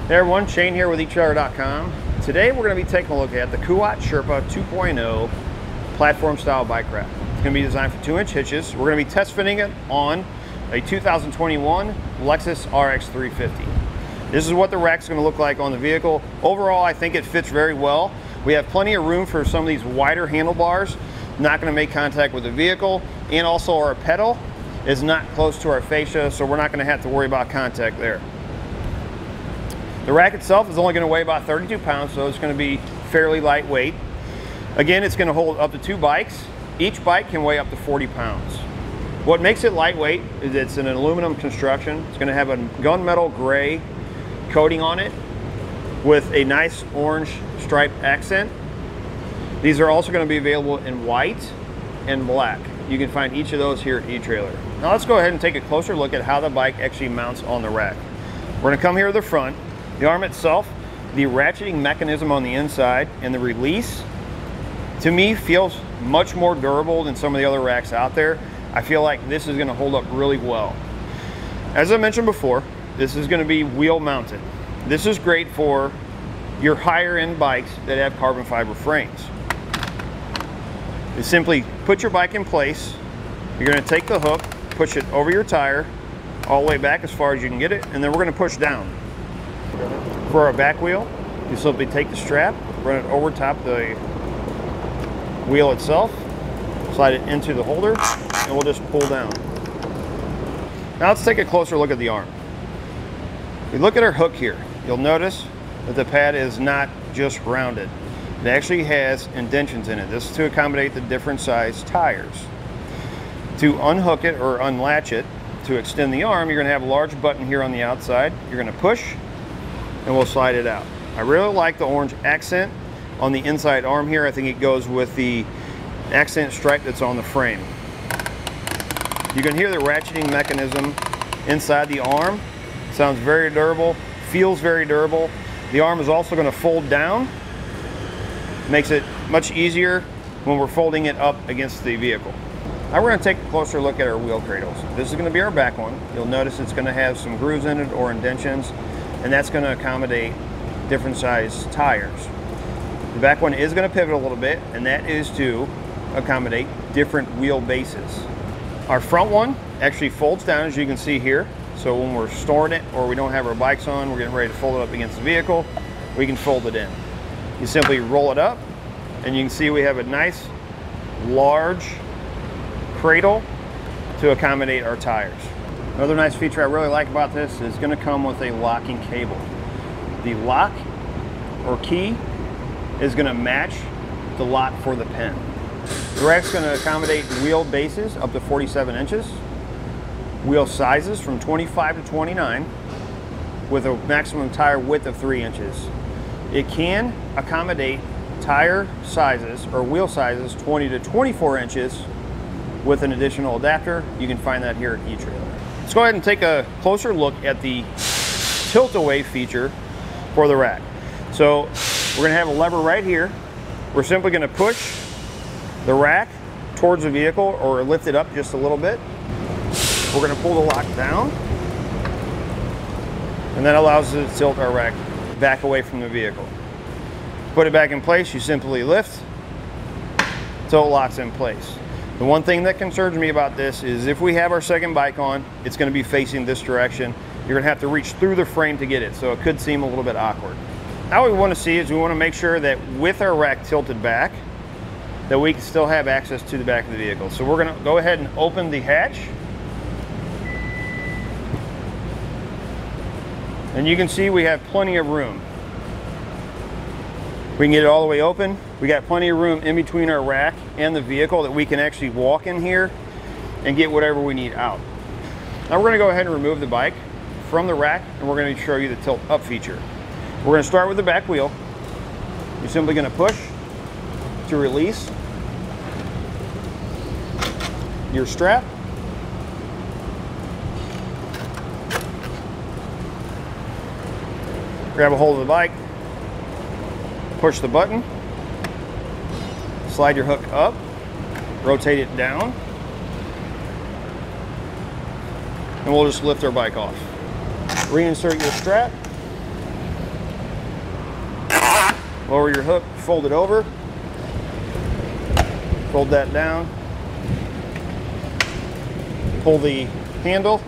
Hey everyone, Shane here with etrailer.com. Today we're going to be taking a look at the Kuat Sherpa 2.0 platform style bike rack. It's going to be designed for 2-inch hitches. We're going to be test fitting it on a 2021 Lexus RX 350. This is what the rack's going to look like on the vehicle. Overall, I think it fits very well. We have plenty of room for some of these wider handlebars, not going to make contact with the vehicle, and also our pedal is not close to our fascia, so we're not going to have to worry about contact there. The rack itself is only going to weigh about 32 pounds, so it's going to be fairly lightweight. Again, it's going to hold up to 2 bikes. Each bike can weigh up to 40 pounds. What makes it lightweight is it's an aluminum construction. It's going to have a gunmetal gray coating on it with a nice orange stripe accent. These are also going to be available in white and black. You can find each of those here at eTrailer. Now let's go ahead and take a closer look at how the bike actually mounts on the rack. We're going to come here to the front. The arm itself, the ratcheting mechanism on the inside, and the release, to me, feels much more durable than some of the other racks out there. I feel like this is going to hold up really well. As I mentioned before, this is going to be wheel mounted. This is great for your higher end bikes that have carbon fiber frames. You simply put your bike in place. You're going to take the hook, push it over your tire, all the way back as far as you can get it, and then we're going to push down. For our back wheel, you simply take the strap, run it over top the wheel itself, slide it into the holder, and we'll just pull down. Now let's take a closer look at the arm. If we look at our hook here, you'll notice that the pad is not just rounded. It actually has indentions in it. This is to accommodate the different size tires. To unhook it or unlatch it, to extend the arm, you're going to have a large button here on the outside. You're going to push, and we'll slide it out. I really like the orange accent on the inside arm here. I think it goes with the accent stripe that's on the frame. You can hear the ratcheting mechanism inside the arm. Sounds very durable, feels very durable. The arm is also going to fold down. Makes it much easier when we're folding it up against the vehicle. Now we're going to take a closer look at our wheel cradles. This is going to be our back one. You'll notice it's going to have some grooves in it or indentions, and that's going to accommodate different size tires. The back one is going to pivot a little bit, and that is to accommodate different wheel bases. Our front one actually folds down, as you can see here. So when we're storing it or we don't have our bikes on, we're getting ready to fold it up against the vehicle, we can fold it in. You simply roll it up, and you can see we have a nice large cradle to accommodate our tires. Another nice feature I really like about this is going to come with a locking cable. The lock or key is going to match the lock for the pin. The rack's going to accommodate wheel bases up to 47 inches, wheel sizes from 25 to 29, with a maximum tire width of 3 inches. It can accommodate tire sizes or wheel sizes 20 to 24 inches with an additional adapter. You can find that here at eTrailer. Let's go ahead and take a closer look at the tilt-away feature for the rack. So we're going to have a lever right here. We're simply going to push the rack towards the vehicle or lift it up just a little bit. We're going to pull the lock down, and that allows us to tilt our rack back away from the vehicle. Put it back in place, you simply lift until it locks in place. The one thing that concerns me about this is if we have our second bike on, it's going to be facing this direction. You're going to have to reach through the frame to get it, so it could seem a little bit awkward. Now what we want to see is we want to make sure that with our rack tilted back, that we can still have access to the back of the vehicle. So we're going to go ahead and open the hatch. And you can see we have plenty of room. We can get it all the way open. We got plenty of room in between our rack and the vehicle that we can actually walk in here and get whatever we need out. Now we're going to go ahead and remove the bike from the rack, and we're going to show you the tilt up feature. We're going to start with the back wheel. You're simply going to push to release your strap. Grab a hold of the bike, push the button, slide your hook up, rotate it down, and we'll just lift our bike off. Reinsert your strap, Lower your hook, fold it over, fold that down, pull the handle,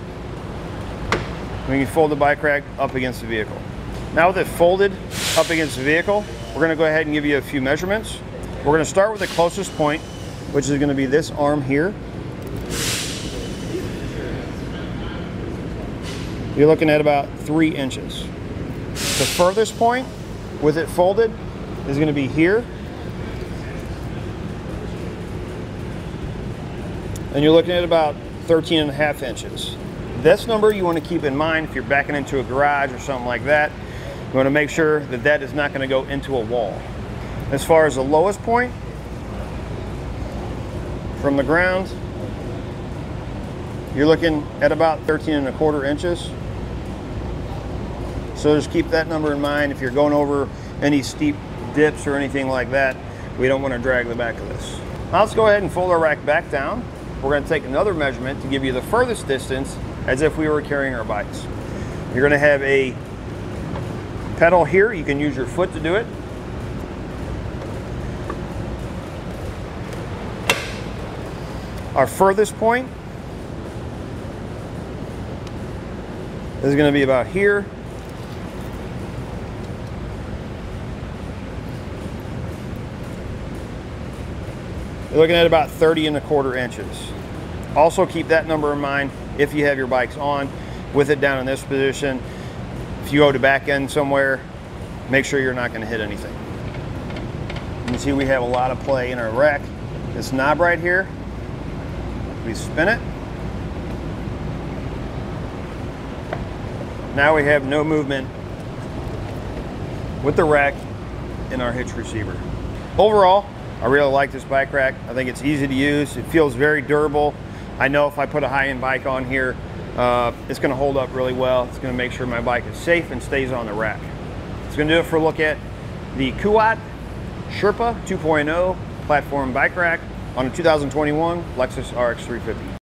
and you can fold the bike rack up against the vehicle. Now with it folded up against the vehicle, we're going to go ahead and give you a few measurements. We're going to start with the closest point, which is going to be this arm here. You're looking at about 3 inches. The furthest point with it folded is going to be here. And you're looking at about 13.5 inches. This number you want to keep in mind if you're backing into a garage or something like that. You want to make sure that that is not going to go into a wall. As far as the lowest point from the ground, you're looking at about 13.25 inches. So just keep that number in mind if you're going over any steep dips or anything like that. We don't want to drag the back of this. Now let's go ahead and fold our rack back down. We're going to take another measurement to give you the furthest distance as if we were carrying our bikes. You're going to have a pedal here. You can use your foot to do it. Our furthest point is going to be about here. You're looking at about 30.25 inches. Also keep that number in mind if you have your bikes on with it down in this position. If you go to back end somewhere, make sure you're not going to hit anything. You can see we have a lot of play in our rack. This knob right here, we spin it. Now we have no movement with the rack in our hitch receiver. Overall, I really like this bike rack. I think it's easy to use. It feels very durable. I know if I put a high-end bike on here, it's going to hold up really well. It's going to make sure my bike is safe and stays on the rack. It's going to do it for a look at the Kuat Sherpa 2.0 platform bike rack on a 2021 Lexus RX 350.